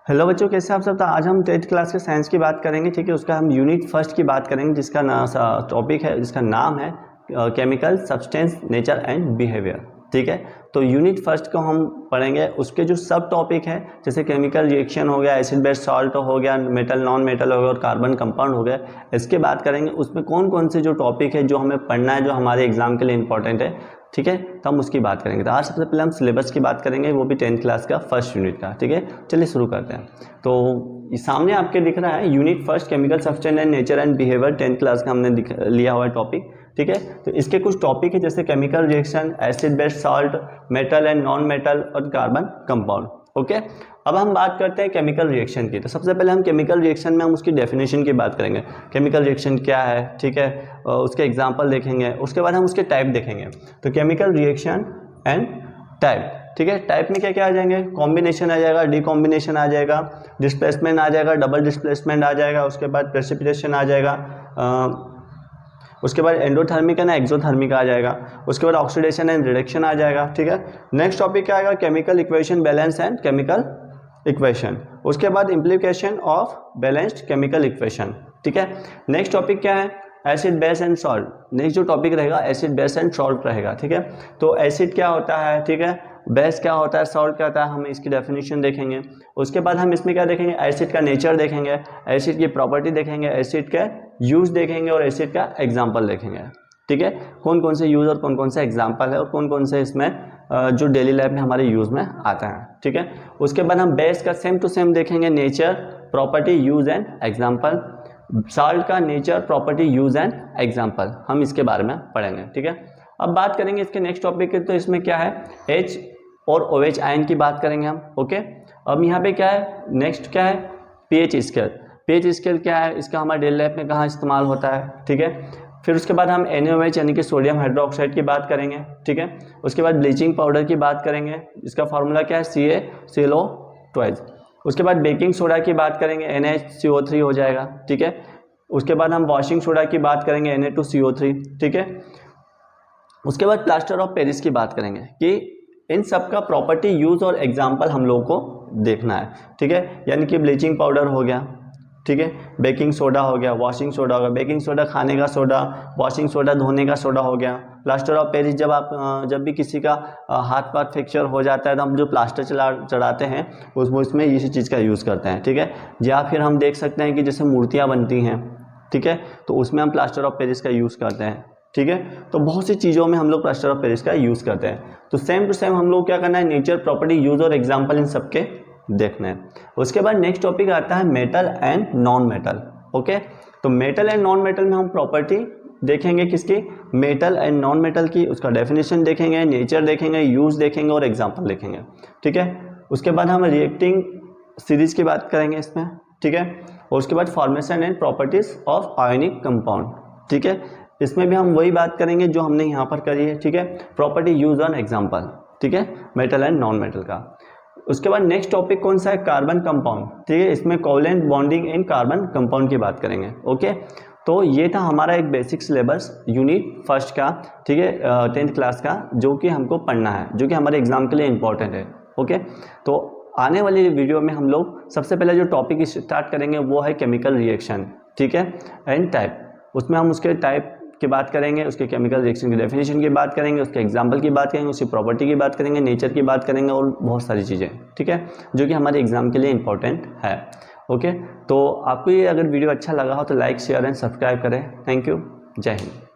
Hello बच्चों, कैसे आप सब। तो आज हम 10th क्लास के साइंस की बात करेंगे। ठीक है, उसका हम यूनिट फर्स्ट की बात करेंगे, जिसका टॉपिक है, जिसका नाम है chemical substance nature and behaviour. ठीक है, तो यूनिट फर्स्ट को हम पढ़ेंगे। उसके जो सब टॉपिक है, जैसे केमिकल रिएक्शन हो गया, एसिड बेस सॉल्ट हो गया, मेटल नॉन मेटल हो गया और कार्बन कंपाउंड हो गया, इसके बात करेंगे। उसमें कौन कौन से जो टॉपिक है जो हमें पढ़ना है, जो हमारे एग्जाम के लिए इंपॉर्टेंट है, ठीक है, तो हम उसकी बात करेंगे। तो आज सबसे पहले हम सिलेबस की बात करेंगे, वो भी 10th क्लास का फर्स्ट यूनिट का। ठीक है, चलिए शुरू करते हैं। तो सामने आपके दिख रहा है unit first chemical substance and nature and behaviour, 10th class का हमने लिया हुआ है टॉपिक। ठीक है, तो इसके कुछ टॉपिक है, जैसे chemical reaction, acid base salt, metal and non metal और कार्बन कंपाउंड। ओके, अब हम बात करते हैं केमिकल रिएक्शन की। तो सबसे पहले हम केमिकल रिएक्शन में हम उसकी डेफिनेशन की बात करेंगे, केमिकल रिएक्शन क्या है। ठीक है, उसके एग्जांपल देखेंगे, उसके बाद हम उसके टाइप देखेंगे। तो केमिकल रिएक्शन एंड टाइप, ठीक है, टाइप में क्या क्या आ जाएंगे, कॉम्बिनेशन आ जाएगा, डीकॉम्बिनेशन आ जाएगा, डिस्प्लेसमेंट आ जाएगा, डबल डिस्प्लेसमेंट आ जाएगा, उसके बाद प्रेसिपिटेशन आ जाएगा, उसके बाद एंडोथर्मिक है ना, एक्सोथर्मिक आ जाएगा, उसके बाद ऑक्सीडेशन एंड रिडक्शन आ जाएगा। ठीक है, नेक्स्ट टॉपिक क्या आएगा, chemical equation balance and chemical equation, उसके बाद implication of balanced chemical equation. ठीक है, नेक्स्ट टॉपिक क्या है, acid base and salt. Next जो टॉपिक रहेगा एसिड बेस एंड सॉल्ट रहेगा। ठीक है, तो एसिड क्या होता है, ठीक है, बेस क्या होता है, सॉल्ट क्या होता है, हम इसकी डेफिनेशन देखेंगे। उसके बाद हम इसमें क्या देखेंगे, एसिड का नेचर देखेंगे, एसिड की प्रॉपर्टी देखेंगे, एसिड का यूज देखेंगे और एसिड का एग्जाम्पल देखेंगे। ठीक है, कौन कौन से यूज और कौन कौन से एग्जाम्पल है और कौन कौन से इसमें जो डेली लाइफ में हमारे यूज में आता है। ठीक है, उसके बाद हम बेस का सेम टू सेम देखेंगे, nature, property, use and example. Salt का nature, property, use and example, हम इसके बारे में पढ़ेंगे। ठीक है, अब बात करेंगे इसके नेक्स्ट टॉपिक की। तो इसमें क्या है, H और OH आयन की बात करेंगे हम। ओके, अब यहाँ पे क्या है, नेक्स्ट क्या है, pH स्केल। pH स्केल क्या है, इसका हमारे डेली लाइफ में कहाँ इस्तेमाल होता है। ठीक है, फिर उसके बाद हम NaOH यानी कि सोडियम हाइड्रोक्साइड की बात करेंगे। ठीक है, उसके बाद ब्लीचिंग पाउडर की बात करेंगे, इसका फॉर्मूला क्या है, CaCO2। उसके बाद बेकिंग सोडा की बात करेंगे, NaCO3 हो जाएगा। ठीक है, उसके बाद हम वॉशिंग सोडा की बात करेंगे, Na2CO3। ठीक है, उसके बाद प्लास्टर ऑफ पेरिस की बात करेंगे कि इन सब का प्रॉपर्टी, यूज और एग्जाम्पल हम लोग को देखना है। ठीक है, यानी कि ब्लीचिंग पाउडर हो गया, ठीक है, बेकिंग सोडा हो गया, वॉशिंग सोडा हो गया, बेकिंग सोडा खाने का सोडा, वॉशिंग सोडा धोने का सोडा हो गया। प्लास्टर ऑफ पेरिस, जब भी किसी का हाथ पाथ फ्रैक्चर हो जाता है तो हम जो प्लास्टर चढ़ाते हैं उसमें इसी चीज़ का यूज़ करते हैं। ठीक है, या फिर हम देख सकते हैं कि जैसे मूर्तियाँ बनती हैं, ठीक है, तो उसमें हम प्लास्टर ऑफ पेरिस का यूज़ करते हैं। ठीक है, तो बहुत सी चीज़ों में हम लोग प्लास्टर ऑफ पेरिस का यूज़ करते हैं। तो सेम टू सेम हम लोग क्या करना है, नेचर, प्रॉपर्टी, यूज और एग्जाम्पल, इन सबके देखना है। उसके बाद नेक्स्ट टॉपिक आता है metal and non metal. Okay, तो मेटल एंड नॉन मेटल में हम प्रॉपर्टी देखेंगे किसकी, मेटल एंड नॉन मेटल की, उसका डेफिनेशन देखेंगे, नेचर देखेंगे, यूज देखेंगे और एग्जाम्पल देखेंगे। ठीक है, उसके बाद हम रिएक्टिंग सीरीज की बात करेंगे इसमें। ठीक है, और उसके बाद formation and properties of ionic compound. ठीक है, इसमें भी हम वही बात करेंगे जो हमने यहाँ पर करी है। ठीक है, प्रॉपर्टी, यूज और एग्जाम्पल। ठीक है, मेटल एंड नॉन मेटल का। उसके बाद नेक्स्ट टॉपिक कौन सा है, कार्बन कंपाउंड। ठीक है, इसमें covalent bonding in carbon compound की बात करेंगे। ओके, तो ये था हमारा एक बेसिक सिलेबस यूनिट फर्स्ट का। ठीक है, 10th क्लास का, जो कि हमको पढ़ना है, जो कि हमारे एग्जाम के लिए इंपॉर्टेंट है। ओके, तो आने वाली वीडियो में हम लोग सबसे पहले जो टॉपिक स्टार्ट करेंगे वो है केमिकल रिएक्शन। ठीक है, एंड टाइप। उसमें हम उसके टाइप की बात करेंगे, उसके केमिकल रिएक्शन की डेफिनेशन की बात करेंगे, उसके एग्जाम्पल की बात करेंगे, उसकी प्रॉपर्टी की बात करेंगे, नेचर की बात करेंगे और बहुत सारी चीज़ें। ठीक है, जो कि हमारे एग्जाम के लिए इंपॉर्टेंट है। ओके, तो आपको ये अगर वीडियो अच्छा लगा हो तो लाइक, शेयर एंड सब्सक्राइब करें। थैंक यू, जय हिंद।